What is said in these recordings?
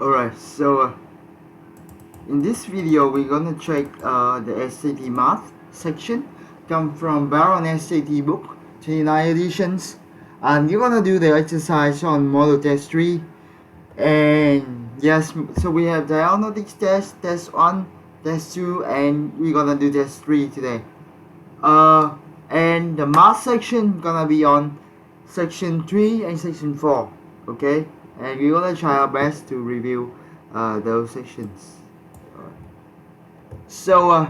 Alright, so in this video we're gonna check the SAT math section. Come from Barron SAT book 29 editions, and you're gonna do the exercise on model test 3. And yes, so we have diagnostics test, test 1, test 2, and we're gonna do test 3 today. And the math section gonna be on section 3 and section 4, okay? And we're gonna try our best to review those sections. So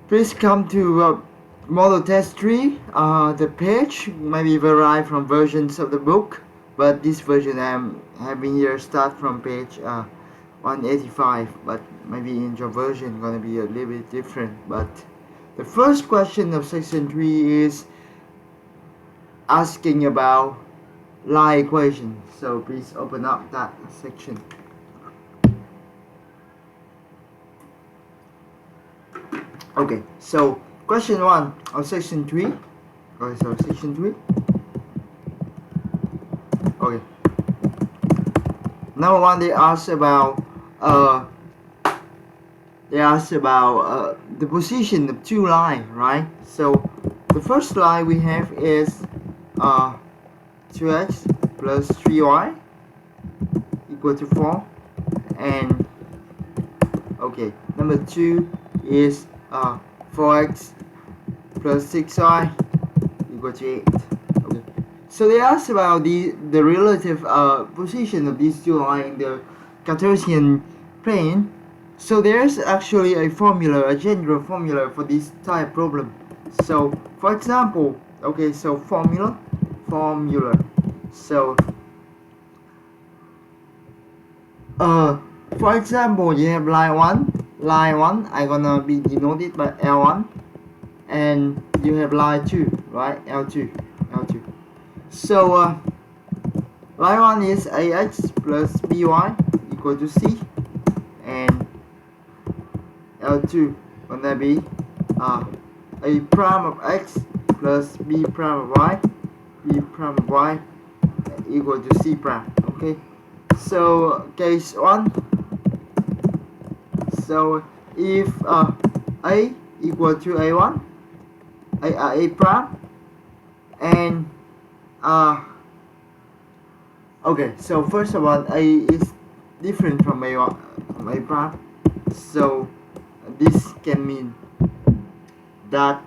please come to model test 3. The page maybe vary from versions of the book, but this version I'm having here start from page 185, but maybe in your version gonna be a little bit different. But the first question of section 3 is asking about line equation. So please open up that section. Okay, so question 1 of section 3. Okay, so section 3. Okay. Number 1, they ask about the position of two lines, right? So the first line we have is 2x plus 3y equal to 4, and okay, number 2 is 4x plus 6y equal to 8. Okay, so they ask about the relative position of these two lines in the Cartesian plane. So there's actually a formula, a general formula for this type problem. So for example, okay, so formula. So for example, you have line 1 I'm gonna be denoted by L1, and you have line 2, right? L2. So line 1 is ax plus by equal to c, and L2 gonna be a prime of x plus b prime of y equal to c prime. Okay, so case 1. So if a equal to a1, a prime, and okay, so first of all, a is different from a1, from a prime. So this can mean that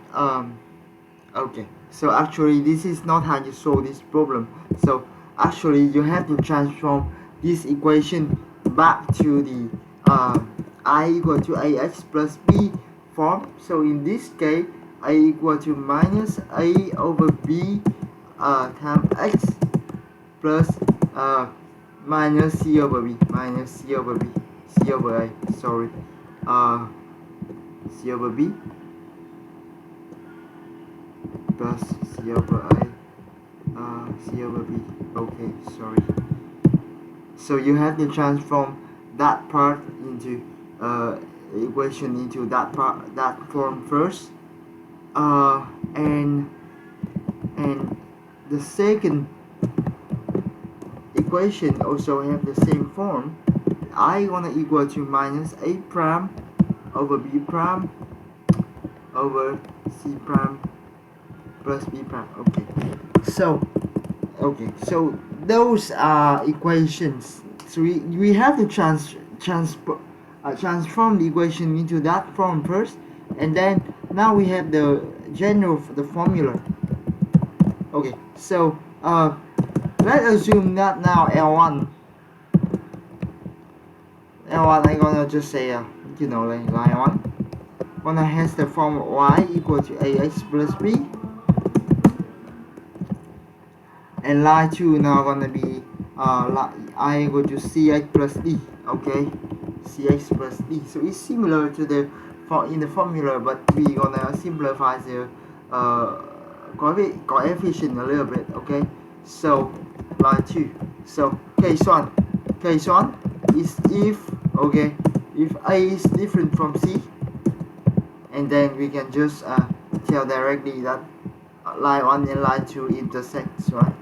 okay, so actually this is not how you solve this problem. So actually you have to transform this equation back to the I equal to ax plus b form. So in this case, a equal to minus a over b times x plus minus c over b, c over a, sorry, c over b plus c over a, c over b. Okay, sorry. So you have to transform that part into equation into that form first, and the second equation also have the same form. I gonna equal to minus a prime over b prime over c prime plus b prime. Okay, so those are equations. So we have to transform the equation into that form first, and then now we have the formula. Okay, so let's assume that now L1 I'm gonna just say like line 1 gonna has the form of y equal to ax plus b, and line 2 now gonna be I equal to cx plus d. Okay, cx plus d. So it's similar to the in the formula, but we gonna simplify the coefficient a little bit. Okay, so line 2. So case 1 is if a is different from c, and then we can just tell directly that line 1 and line 2 intersects, right?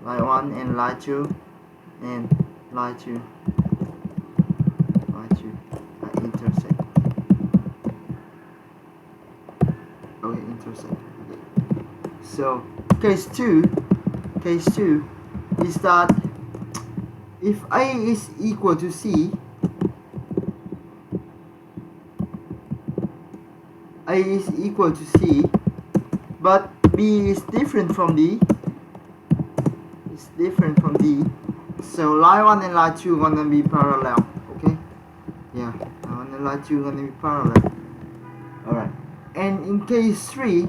Line 1 and line 2 and line 2 intersect. Okay, intersect. Okay. So case 2 is that if A is equal to C, A is equal to C, but B is different from D. So line 1 and line 2 gonna be parallel. Okay? Yeah, line 1 and line 2 gonna be parallel. Alright. And in case 3,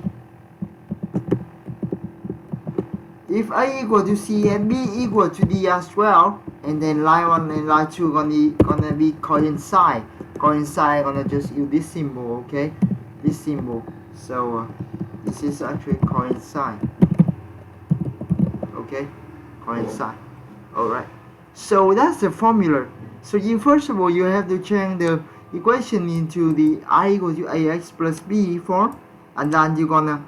if A equal to C and B equal to D as well, and then line 1 and line 2 gonna be coincide. Gonna just use this symbol, okay? This symbol. So this is actually coincide. Okay? Coincide. Alright. So that's the formula. So first of all you have to change the equation into the I equal to ax plus b form, and then you're gonna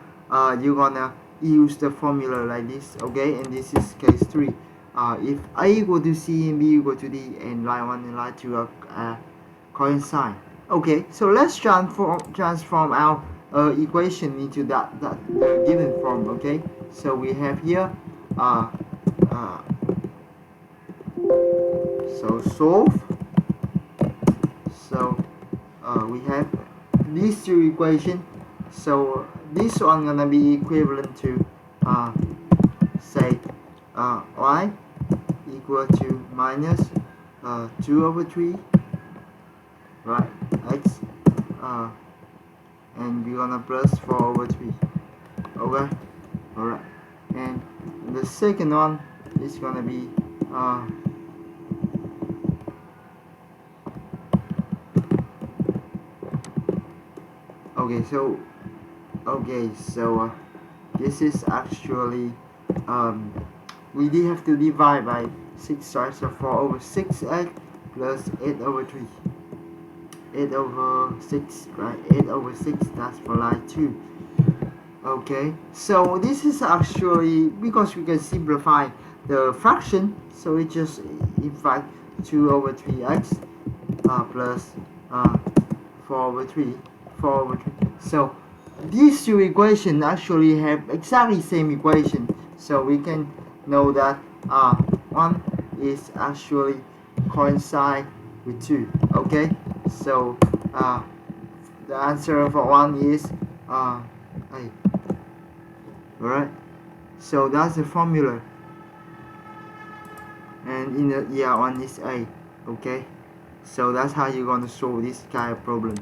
use the formula like this. Okay, and this is case 3. If A equal to C and B equal to D, and line 1 and line 2 are coincide. Okay, so let's transform our equation into that given form. Okay, so we have here so solve. So we have these two equations. So this one gonna be equivalent to say y equal to minus 2 over 3, right, x, and we're gonna plus 4 over 3. Okay, alright, and the second one is gonna be so this is actually we did have to divide by 6, right? So 4 over 6x plus 8 over 3. 8 over 6, right? 8 over 6, that's for line 2. Okay, so this is actually, because we can simplify the fraction, so it just in fact 2 over 3x plus 4 over 3. So these two equations actually have exactly same equation, so we can know that one is actually coincide with 2. Okay, so the answer for 1 is A. Alright, so that's the formula, and in the one is A. Okay, so that's how you're going to solve this kind of problem.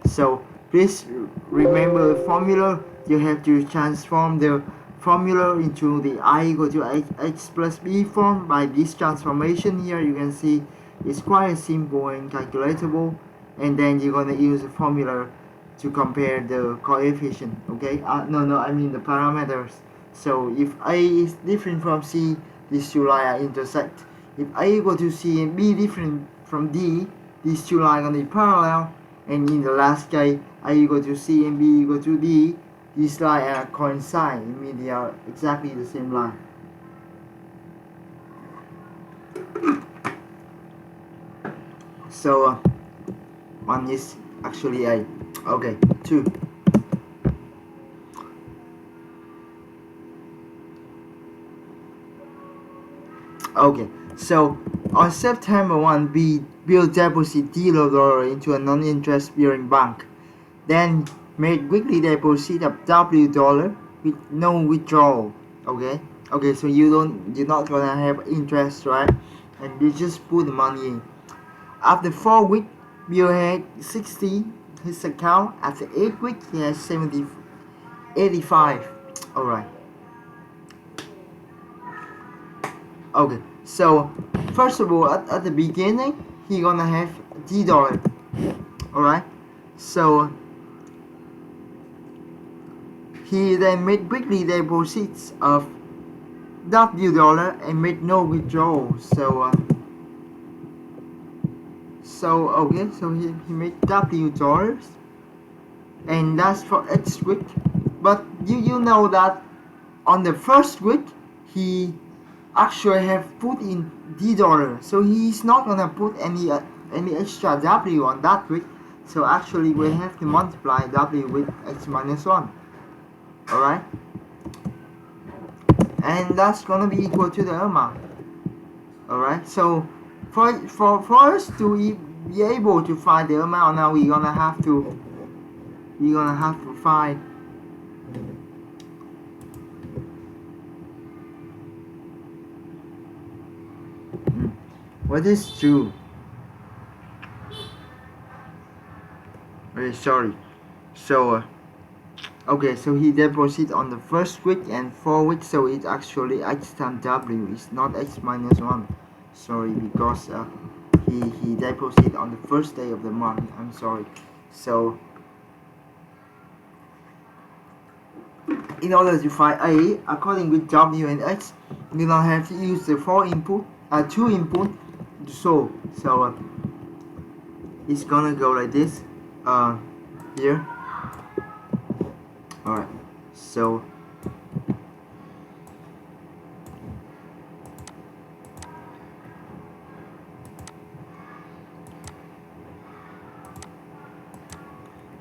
So please remember the formula. You have to transform the formula into the I equal to x plus b form by this transformation here. You can see it's quite simple and calculatable, and then you're going to use the formula to compare the coefficient. Okay, I mean the parameters. So if A is different from C, these two lines intersect. If A equal to C and B different from D, these two lines are going to be parallel. And in the last case, A equal to C and B equal to D, these lines are coincide. It means they are exactly the same line. So one is actually A. Okay, 2. Okay, so on September 1, Bill deposited $0 into a non-interest bearing bank, then made weekly deposit of $W with no withdrawal. Okay, so you're not gonna have interest, right? And you just put the money in. After 4 weeks, Bill had 60 his account. After 8 weeks, he has 85. Alright. Okay, so first of all, at the beginning, he gonna have $. Alright, so he then made weekly deposits of $W and made no withdrawal. So he made $W, and that's for each week. But you know that on the first week he actually have put in $D, so he's not gonna put any extra W on that week. So actually we have to multiply W with x minus 1. Alright? And that's gonna be equal to the amount. Alright, so for us to be able to find the amount, now we're gonna have to find what is true. Okay, sorry. So okay, so he deposits on the first week and 4 weeks, so it's actually x times W. It's not x minus 1. Sorry, because he deposits on the first day of the month. I'm sorry. So in order to find A, according with W and X, we don't have to use the 2 input to solve. So it's gonna go like this here. Alright, so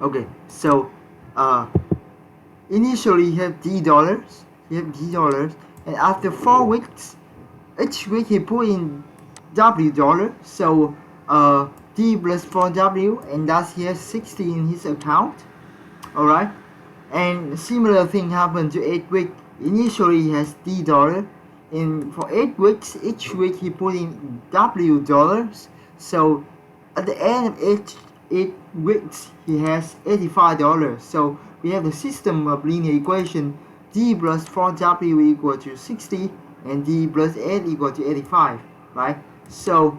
okay, so initially you have $D, and after 4 weeks, each week he put in $W, so D plus 4W, and thus he has 60 in his account. Alright, and similar thing happened to 8 weeks. Initially he has $D, and for 8 weeks, each week he put in $W, so at the end of 8 weeks he has $85. So we have the system of linear equation D plus 4W equal to 60 and D plus 8 equal to 85, right? So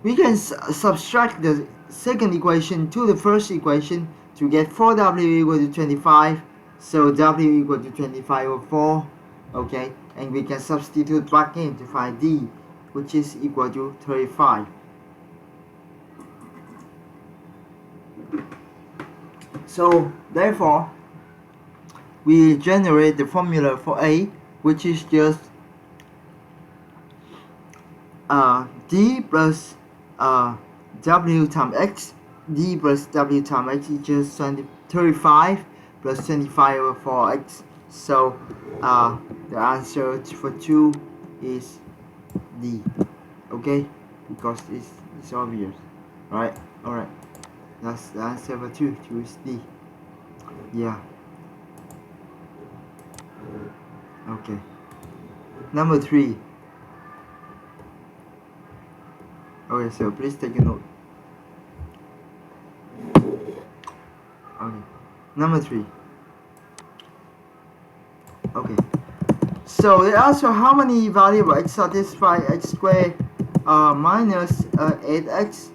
we can subtract the second equation to the first equation to get 4W equal to 25, so W equal to 25 over 4, okay, and we can substitute back in to find D, which is equal to 35. So therefore we generate the formula for A, which is just D plus W times X. D plus W times X is just 35 plus 25 over 4X. So the answer for 2 is D. Okay, because it's obvious, right? Alright, that's the answer for 2. 2 is D. Yeah. Okay. Number 3. Okay, so please take a note. Okay. Number 3. Okay. So they ask you how many variables x satisfy x squared minus 8x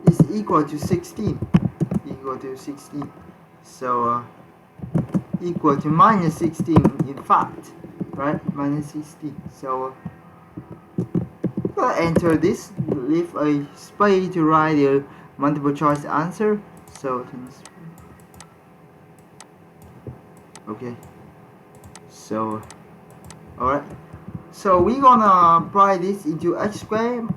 is equal to 16. So equal to minus 16 in fact, right? Minus 16. So enter this, leave a space to write the multiple choice answer. So okay, so alright, so we're gonna apply this into x squared,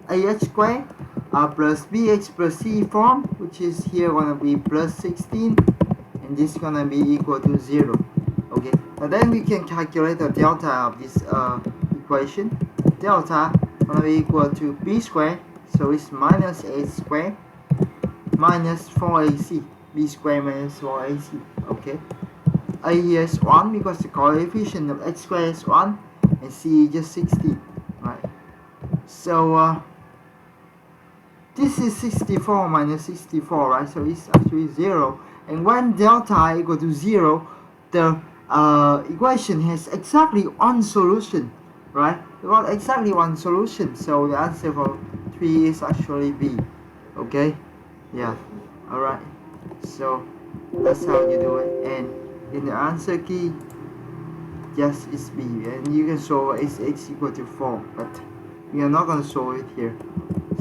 ax squared plus bx plus c form, which is here gonna be plus 16, and this gonna be equal to 0. Okay, and then we can calculate the delta of this equation. Delta gonna be equal to b squared, so it's minus a squared minus 4ac. B squared minus 4ac. Okay, a here is 1 because the coefficient of x squared is 1 and c is just 16, right? So this is 64 minus 64, right? So it's actually 0, and when delta equal to 0, the equation has exactly one solution, right? We got exactly one solution, so the answer for 3 is actually B. Okay, yeah, alright, so that's how you do it. And in the answer key, yes, it's B, and you can solve it's x equal to 4, but we are not going to solve it here.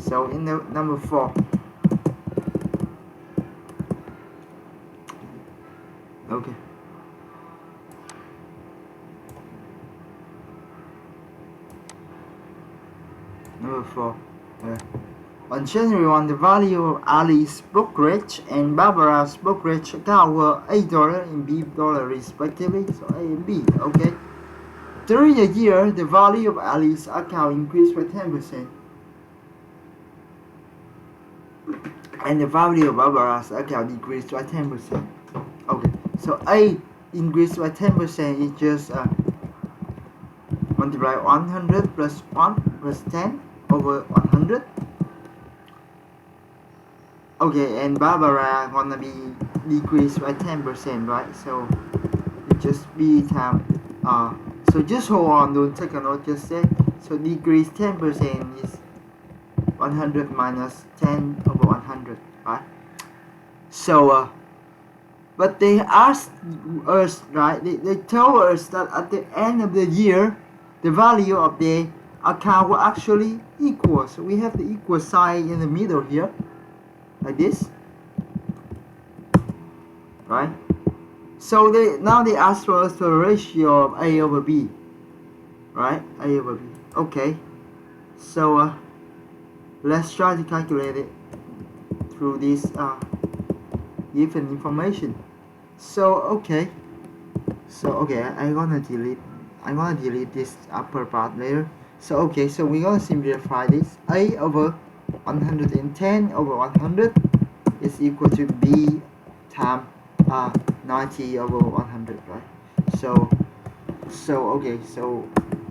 So in the number 4, okay, Number 4. On January 1, the value of Ali's brokerage and Barbara's brokerage account were $8 and B dollar respectively. So A and B. Okay. During the year, the value of Ali's account increased by 10%, and the value of Barbara's account decreased by 10%. Okay. So A increased by 10% is just multiply 100 plus 1 plus 10 over 100. Okay, and Barbara gonna be decreased by 10%, right? So it just B times so just hold on, don't take a note just say. So decrease 10% is 100 minus 10 over 100, right? So but they asked us, right? They told us that at the end of the year, the value of the account will actually equal. So we have the equal sign in the middle here, like this, right? So now they ask for us the ratio of A over B, right? A over B. Okay. So let's try to calculate it through this given information. So okay. So okay, I'm gonna delete this upper part later. So okay, so we're gonna simplify this. A over 110 over 100 is equal to B times 90 over 100, right? So okay, so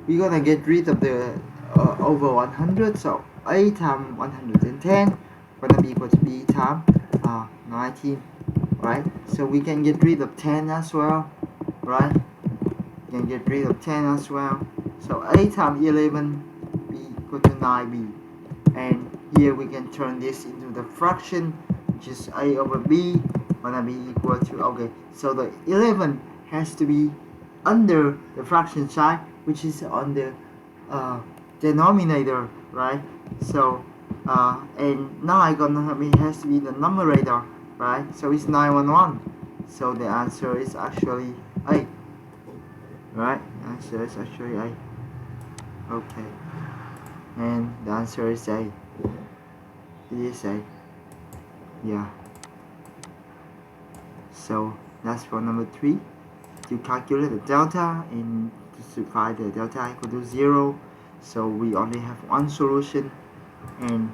we're gonna get rid of the over 100. So A times 110 gonna be equal to B times 90, right? So we can get rid of 10 as well, right? We can get rid of 10 as well. So A times 11 B equal to 9B, and here we can turn this into the fraction, which is A over B gonna be equal to, okay, so the 11 has to be under the fraction sign, which is on the denominator, right? So and 9 gonna be has to be the numerator, right? So it's 911. So the answer is actually A, right? The answer is actually A. Okay, and the answer is A. It is A. Yeah. So that's for number 3. To calculate the delta and to find the delta equal to 0. So we only have one solution, and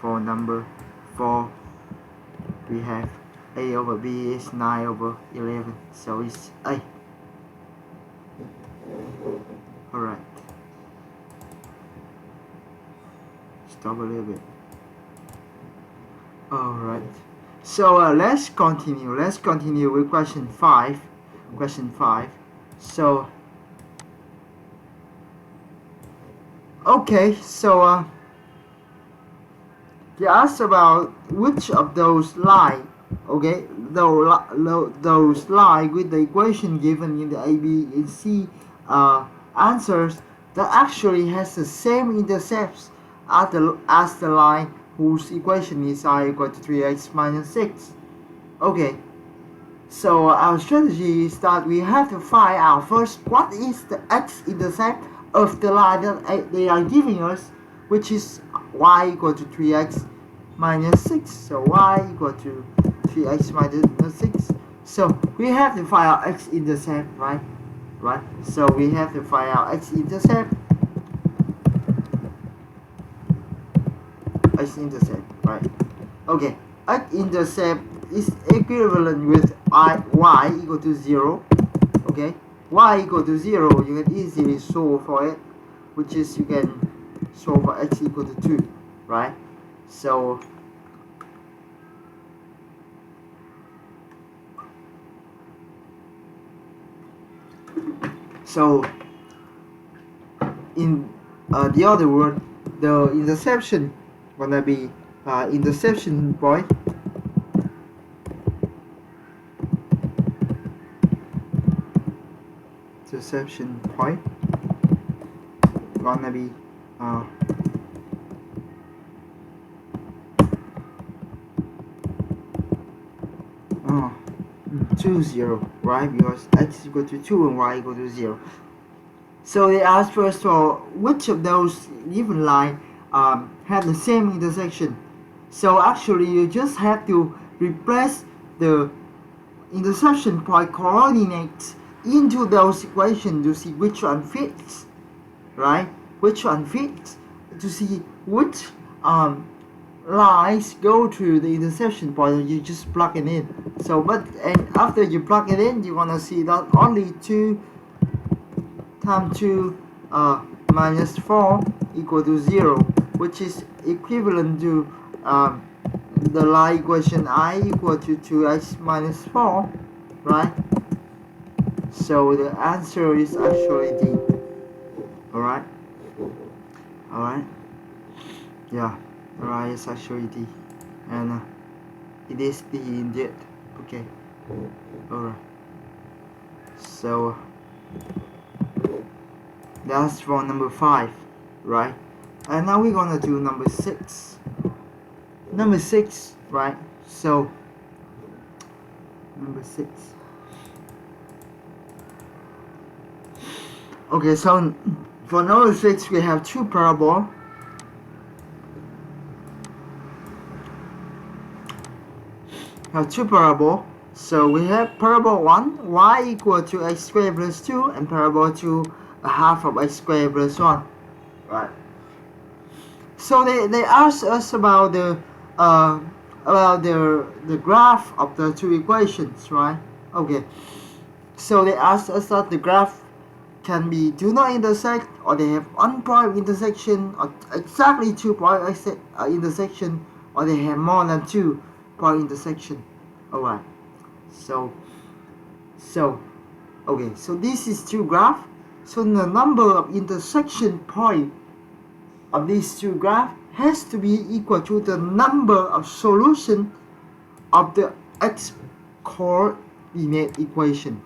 for number 4 we have A over B is 9 over 11, so it's A. Alright, stop a little bit. Alright, so let's continue with question 5. So okay, so they asked about which of those lie, okay, those lie with the equation given in the A, B, and C answers that actually has the same intercepts as the line whose equation is I equal to 3x minus 6. Okay, so our strategy is that we have to find out first what is the x-intercept of the line that they are giving us, which is y equal to 3x minus 6. So y equal to 3x minus 6. So we have to find out x-intercept, right? So we have to find out x-intercept, right? Okay, x-intercept is equivalent with y equal to 0. Okay, y equal to 0, you can easily solve for it, which is you can solve for x equal to 2, right? So in the other word, the interception gonna be interception point gonna be 2, 0, right? Because x equal to 2 and y equal to 0. So they asked first for which of those given line have the same intersection. So actually you just have to replace the intersection point coordinates into those equations to see which one fits, right? Which one fits, to see which lines go to the intersection point. You just plug it in. So and after you plug it in, you want to see that only 2 times 2 minus 4 equal to 0, which is equivalent to the line equation I equal to 2x minus 4, right? So the answer is actually D. Alright? Alright? Yeah, alright, it's actually D. And it is D indeed. Okay. Alright. So that's for number 5, right? And now we're gonna do number 6. Number 6, right? So number 6. Okay, so for number 6 we have two parabola. So we have parabola 1, y equal to x squared plus 2, and parabola 2, a half of x squared plus 1, right? So they asked us about the graph of the two equations, right? Okay, so they asked us that the graph can be do not intersect, or they have one point intersection, or exactly 2 point intersection, or they have more than 2 point intersection. Alright, so okay, so this is two graph. So the number of intersection point of these two graphs has to be equal to the number of solution of the x coordinate equation.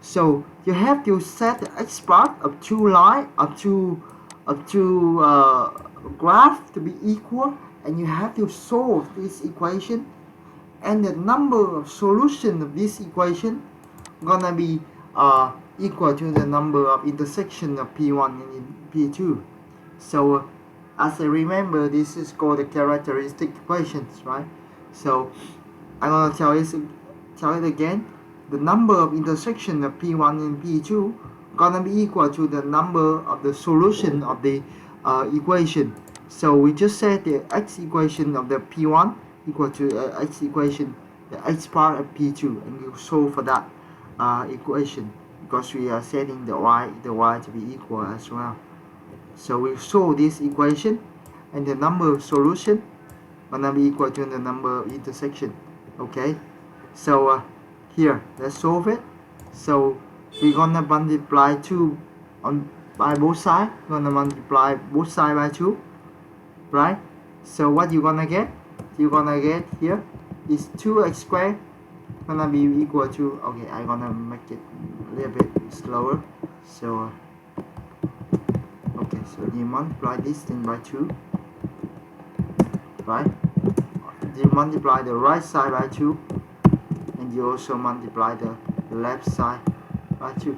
So you have to set the x part of two line of two graph to be equal, and you have to solve this equation, and the number of solution of this equation gonna be equal to the number of intersection of P1 and P2. So as I remember, this is called the characteristic equations, right? So I'm gonna tell it again. The number of intersection of P1 and P2 gonna be equal to the number of the solution of the equation. So we just set the x equation of the P1 equal to x equation, the x part of P2, and you solve for that equation, because we are setting the y to be equal as well. So we solve this equation, and the number of solution gonna be equal to the number of intersection. Okay, so here let's solve it. So we're gonna multiply 2 by both sides. Gonna multiply both sides by 2, right? So what you gonna get? You're gonna get here is 2x squared gonna be equal to, okay, I'm gonna make it a little bit slower. So okay, so you multiply this thing by 2, right? You multiply the right side by 2, and you also multiply the left side by 2.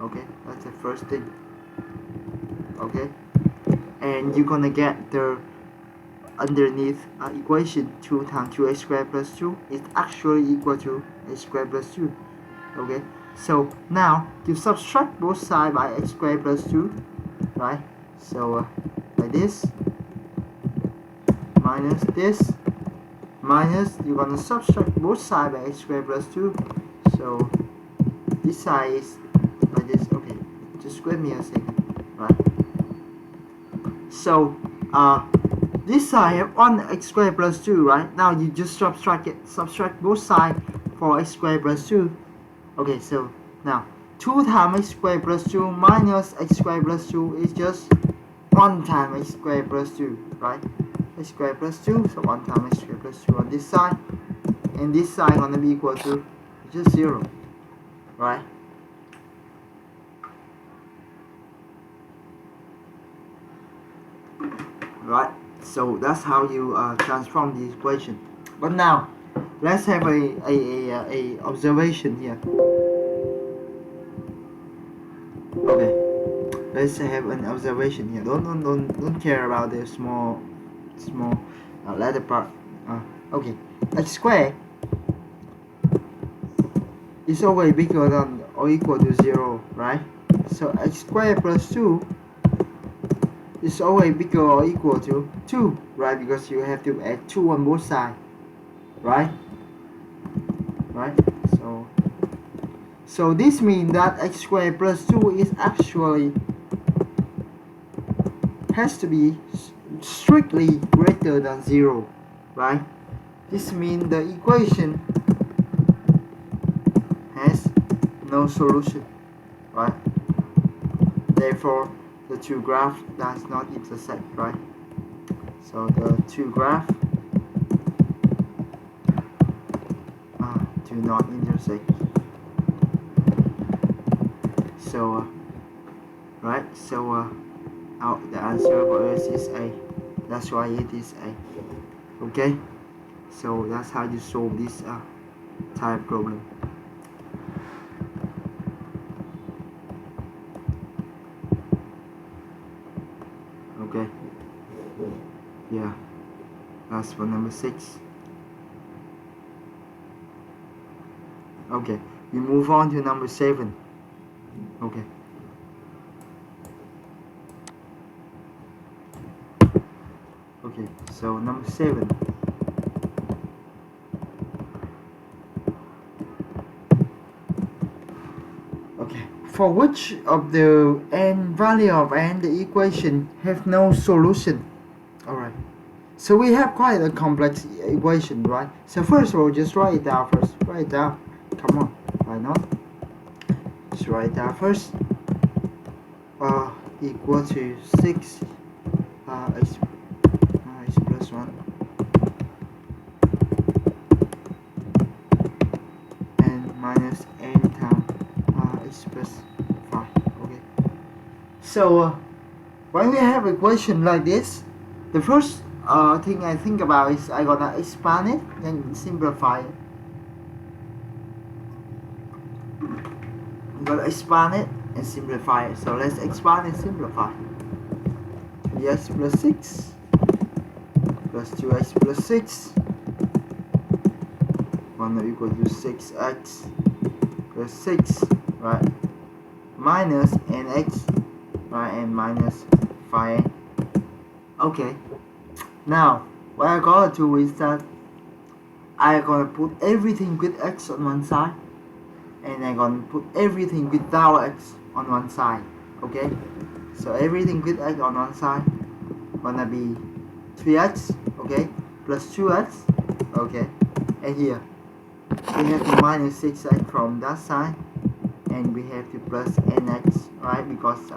Okay, that's the first thing. Okay, and you're gonna get the underneath equation 2 times 2x squared plus 2 is actually equal to x squared plus 2. Okay, so now you subtract both sides by x squared plus 2, right? So like this, minus this, minus, you're gonna subtract both sides by x squared plus 2. So this side is like this. Okay, just wait me a second, right? So this side have 1 x squared plus 2, right? Now you just subtract both sides for x squared plus 2. Okay, so now 2 times x squared plus 2 minus x squared plus 2 is just 1 times x squared plus 2, right? X squared plus 2, so 1 times x squared plus 2 on this side, and this side gonna be equal to just 0, right? Right, so that's how you transform the equation. But now let's have a observation here. Okay, let's have an observation here. Don't care about the small letter part. Okay, x squared is always bigger than or equal to 0, right? So x squared plus 2 is always bigger or equal to 2, right? Because you have to add 2 on both sides, right? So this means that x squared plus 2 is actually has to be strictly greater than 0, right? This means the equation has no solution, right? Therefore, the two graphs does not intersect, right? So the two graphs do not intersect. So, right? So, the answer for us is A. That's why it is A. Okay? So that's how you solve this type problem. Okay. Yeah. That's for number 6. Okay. We move on to number 7. Okay. Okay. So number 7. Okay. For which of the n value of n the equation have no solution? Alright. So we have quite a complex equation, right? So first of all, just write it down first. Write it down. Come on. Why not? Just write it down first. Equal to 6 x plus 1 and minus n times x plus 5. Okay. So when we have equation like this, the first thing I think about is I gonna expand it and simplify it. I'm gonna expand it and simplify it. So let's expand and simplify. 3x plus 6 plus 2x plus 6 1 equal to 6x plus 6, right? Minus nx, right? And minus 5. Okay. Now what I'm gonna do is that I'm gonna put everything with x on one side, and I'm gonna put everything without x on one side. Okay, so everything with x on one side gonna be 3x, okay, plus 2x, okay, and here we have to minus 6x from that side, and we have to plus nx, right? Because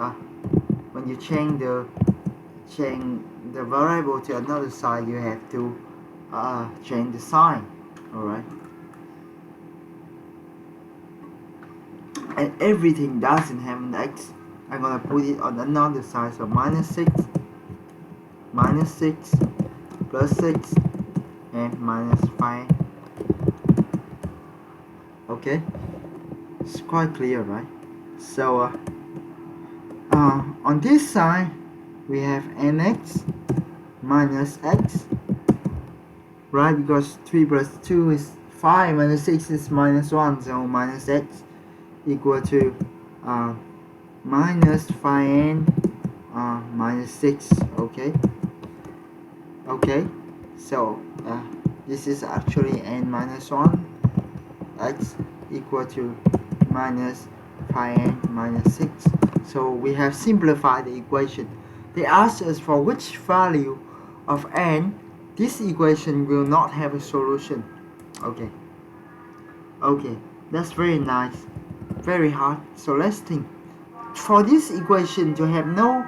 when you change the variable to another side, you have to change the sign. Alright, and everything doesn't have an x, I'm gonna put it on another side. So minus 6 plus 6 and minus 5. Okay, it's quite clear, right? So on this side we have nx minus x, right? Because 3 plus 2 is 5, minus 6 is minus 1, so minus x equal to minus 5n minus 6. Okay, so this is actually n minus 1, x equal to minus 5n minus 6. So we have simplified the equation. They asked us for which value of n this equation will not have a solution. Okay, that's very nice, very hard. So let's think. For this equation to have no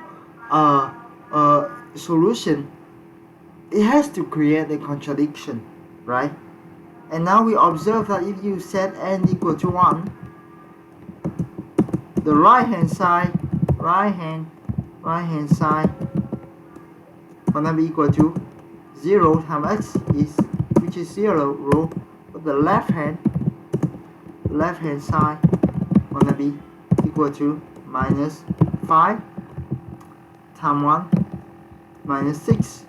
solution, it has to create a contradiction, right? And now we observe that if you set n equal to 1, the right hand side gonna be equal to 0 times x, which is 0, but the left hand side gonna be equal to minus 5, times 1 minus 6,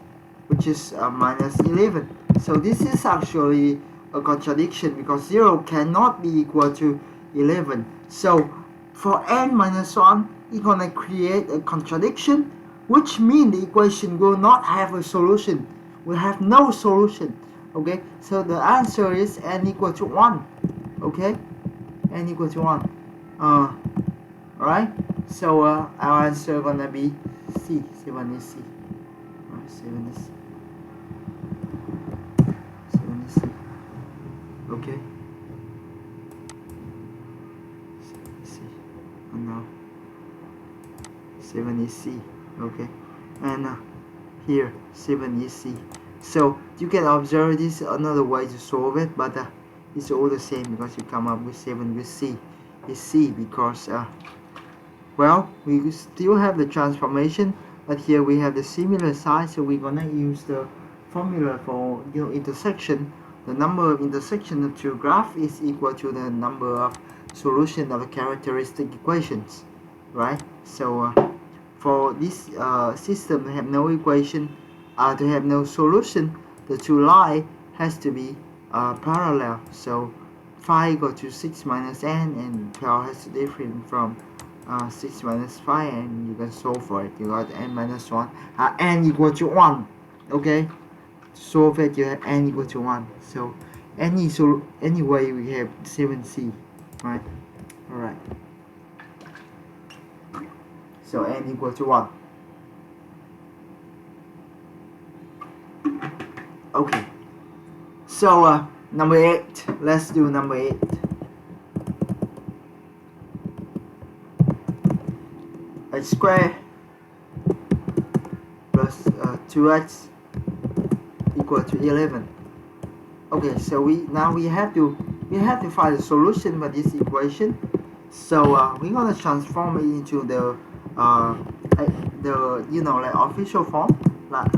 which is minus 11. So this is actually a contradiction because 0 cannot be equal to 11. So for n minus 1, it's gonna create a contradiction, which means the equation will not have a solution, will have no solution. Okay, so the answer is n equal to 1. Okay, n equal to 1. Alright, so our answer gonna be C. 7 is C. 7 is C. 7 is C. Okay. 7 is C. And now 7 is C. Okay. And here 7 is C. So you can observe this another way to solve it, but it's all the same because you come up with 7 with C. It's C because well, we still have the transformation, but here we have the similar sign, so we're gonna use the formula for intersection. The number of intersection of two graphs is equal to the number of solution of the characteristic equations, right? So for this system to have no equation, to have no solution, the two lines has to be parallel. So 5 equal to 6 minus n, and 12 has to be different from 6 minus 5, and you can solve for it. You got n minus 1, n equal to 1. Okay, to solve it you have n equal to 1. So anyway we have 7c, right? Alright, so n equal to 1. Okay, so number 8, let's do number 8. X squared plus 2x equal to 11. Okay, so we have to find a solution for this equation. So we're gonna transform it into the like official form, like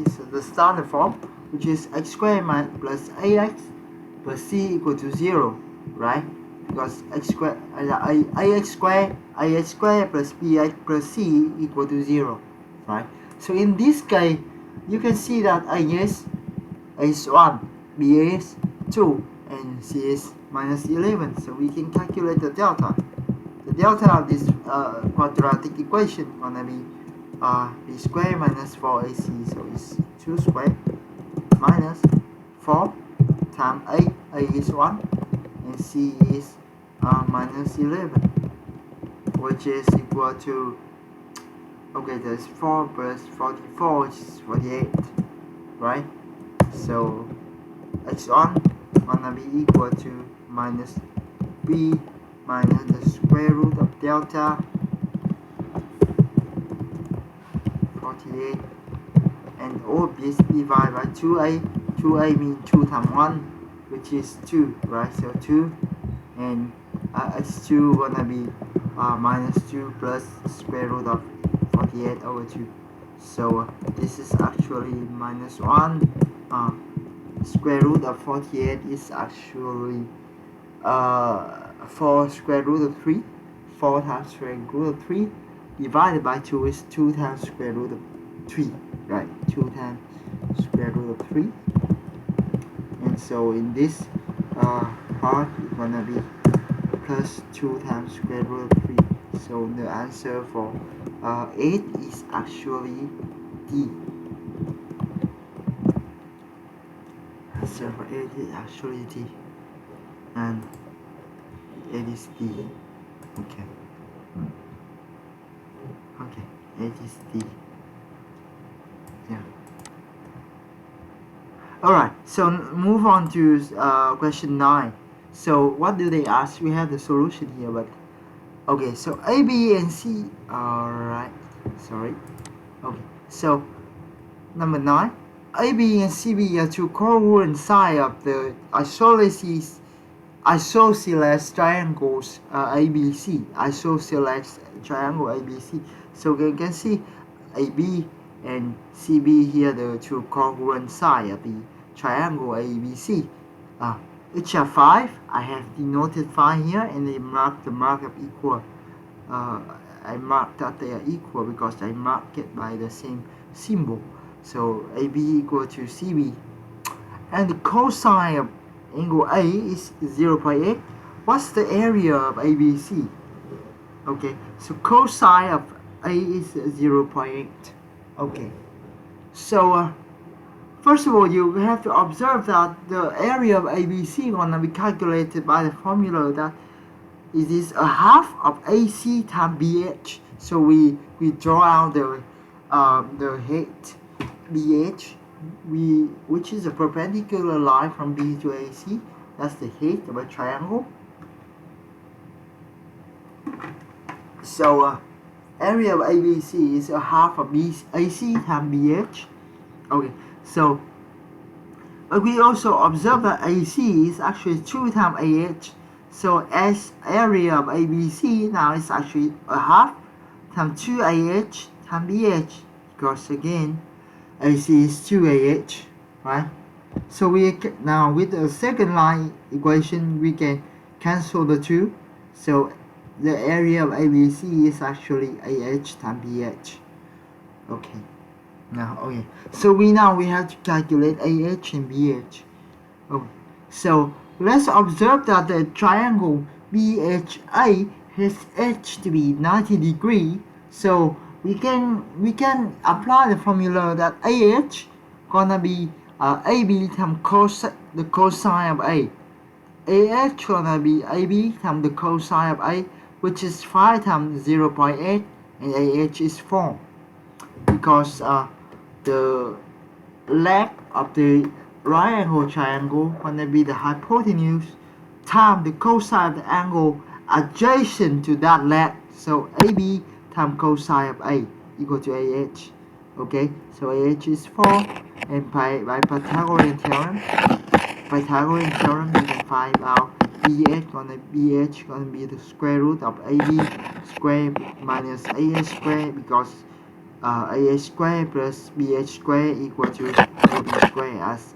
is the standard form, which is x squared plus ax plus c equal to 0, right? Because x squared ax squared plus bx plus c equal to 0, right? So in this case, you can see that a is 1, b is 2, and c is minus 11. So we can calculate the delta. The delta of this quadratic equation gonna be b squared minus 4ac. So it's 2 squared minus 4 times a is 1, and c is minus 11, which is equal to, okay, there's 4 plus 44, which is 48, right? So x1 gonna be equal to minus b minus the square root of delta 48, and all this divided by 2a. 2a means 2 times 1, which is 2, right? So 2, and x2 gonna be minus 2 plus square root of 48 over 2. So this is actually minus 1. Square root of 48 is actually 4 square root of 3. 4 times square root of 3 divided by 2 is 2 times square root of 3, right? 2 times square root of 3. And so in this part it's gonna be plus 2 times square root of 3. So the answer for 8 is actually D. Answer for 8 is actually D, and 8 is D. Okay. Okay, 8 is D. Yeah. Alright, so move on to question 9. So what do they ask? We have the solution here, but okay, so A, B, and C. Alright, sorry. Okay, so number 9. A, B, and CB are two congruent sides of the isosceles triangles ABC. Isosceles triangle ABC. So you can see AB and CB here, the two congruent sides of the triangle ABC. Each are 5. I have denoted 5 here, and they mark the mark of equal I mark that they are equal because I mark it by the same symbol. So AB equal to CB. And the cosine of angle A is 0.8. What's the area of ABC? Okay, so cosine of A is 0.8. Okay, so first of all, you have to observe that the area of ABC gonna be calculated by the formula that it is a half of AC times BH. So we draw out the height BH, which is a perpendicular line from B to AC. That's the height of a triangle. So area of ABC is a half of AC times BH. Okay, so but we also observe that AC is actually 2 times AH. So as area of ABC now is actually a half times 2AH times BH, because again AC is 2AH, right? So we now with the second line equation we can cancel the 2. So the area of ABC is actually AH times BH. Okay. Now, okay. So we have to calculate AH and BH. Okay. So let's observe that the triangle BHA has edge to be 90 degrees. So we can apply the formula that AH gonna be AB times the cosine of A. AH gonna be AB times the cosine of A, which is 5 times 0.8, and AH is 4. Because the length of the right angle triangle gonna be the hypotenuse times the cosine of the angle adjacent to that length. So AB times cosine of A equal to AH. Okay, so AH is 4, and by Pythagorean theorem, you can find out BH gonna be the square root of AB squared minus AH squared, because AH squared plus BH squared equal to AB squared, as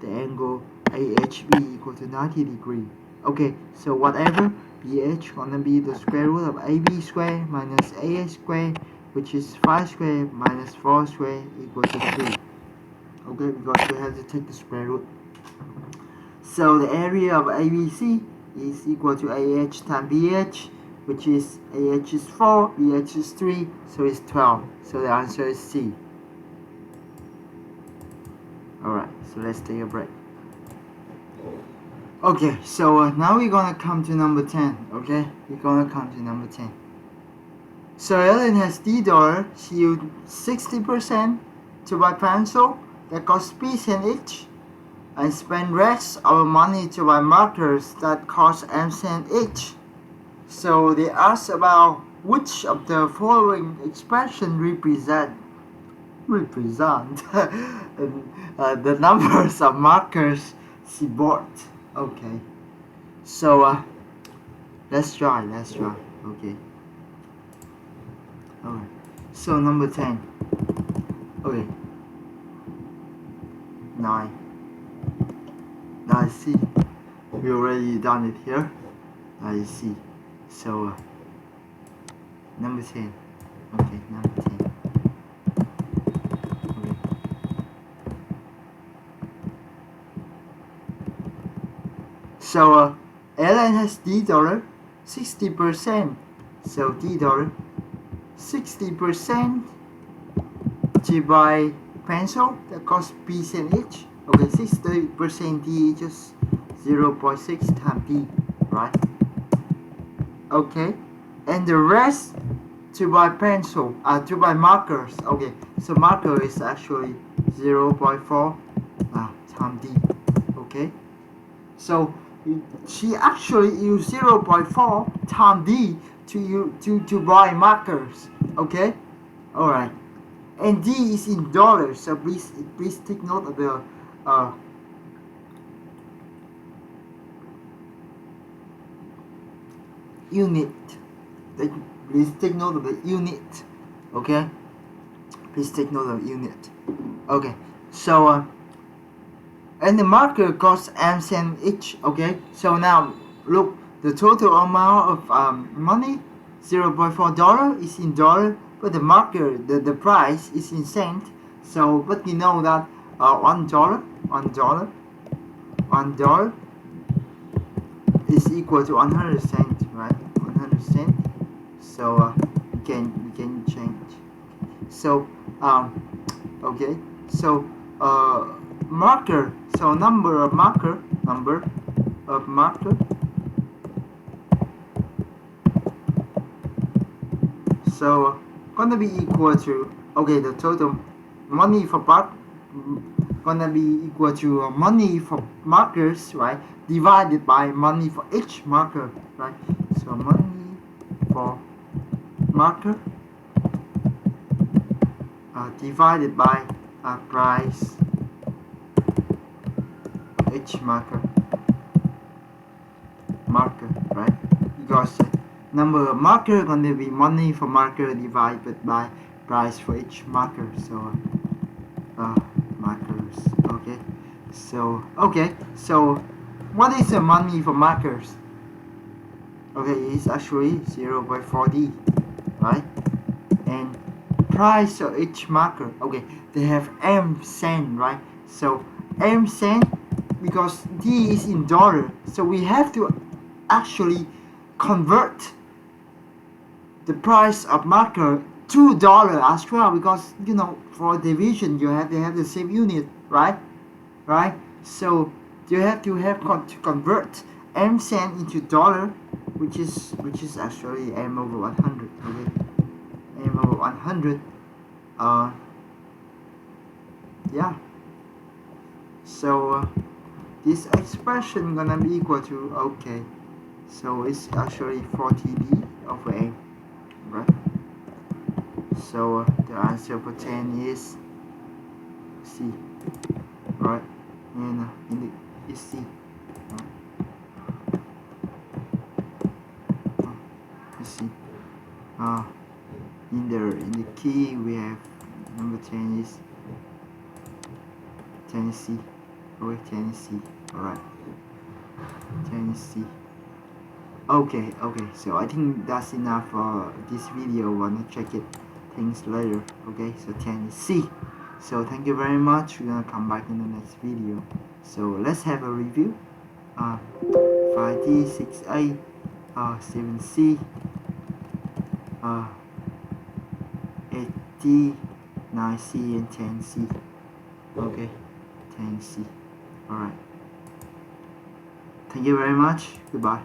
the angle AHB equal to 90 degrees. Okay, so whatever, BH gonna be the square root of AB squared minus AH squared, which is 5 squared minus 4 squared equal to 3. Okay, because we have to take the square root. So the area of ABC is equal to AH times BH, which is AH is 4, BH is 3, so it's 12. So the answer is C. Alright, so let's take a break. Okay, so now we're gonna come to number 10. Okay, we're gonna come to number 10. So Ellen has $D. She used 60% to buy pencil that cost P-cent each, and spend rest of our money to buy markers that cost M-cent each. So they ask about which of the following expression represent the numbers of markers she bought. Okay, so let's try. Okay. Alright, so number 10. Okay, 9. Now I see we already done it here. I see. So number 10. Okay, number 10. Okay. So Ellen has $D, 60%. So $D, 60% to buy pencil that costs P-cent each. Okay, 60% D just 0.6 times D, right? Okay, and the rest to buy pencil, to buy markers. Okay, so marker is actually 0.4 times D. Okay, so she actually used 0.4 times D to buy markers. Okay, all right, and D is in dollars, so please take note of the unit. Please take note of the unit. Okay, please take note of unit. Okay, so and the marker costs M-cent each. Okay, so now look, the total amount of money $0.4 is in dollar, but the marker, the price is in cent. So, but you know that $1 is equal to 100 cents, right? 100 cents. So we can change. So okay. So marker. So number of marker. So gonna be equal to, okay, the total money for part gonna be equal to money for markers, right, divided by money for each marker, right? So money for marker divided by price for each marker, right? Because number of marker gonna be money for marker divided by price for each marker. So markers. Okay, so what is the money for markers? Okay, it's actually 0.4D, right? And price of each marker, okay, they have M cent, right? So M cent, because D is in dollar, so we have to actually convert the price of marker to dollar as well, because you know, for division you have to have the same unit, right? So you have to convert M cent into dollar, which is actually M over 100. Okay, M over 100. Yeah. So this expression gonna be equal to, okay, so it's actually 40D over M, right? So the answer for 10 is C, right? And in the is C, right? C. In the key we have number 10 is Tennessee. Okay, Tennessee. Alright, Tennessee. Okay, so I think that's enough for this video. Wanna check it things later. Okay, so Tennessee. So thank you very much. We're gonna come back in the next video. So let's have a review. 5D, 6A, 7C, 8D, 9C, and 10C. Okay, 10C. Alright. Thank you very much. Goodbye.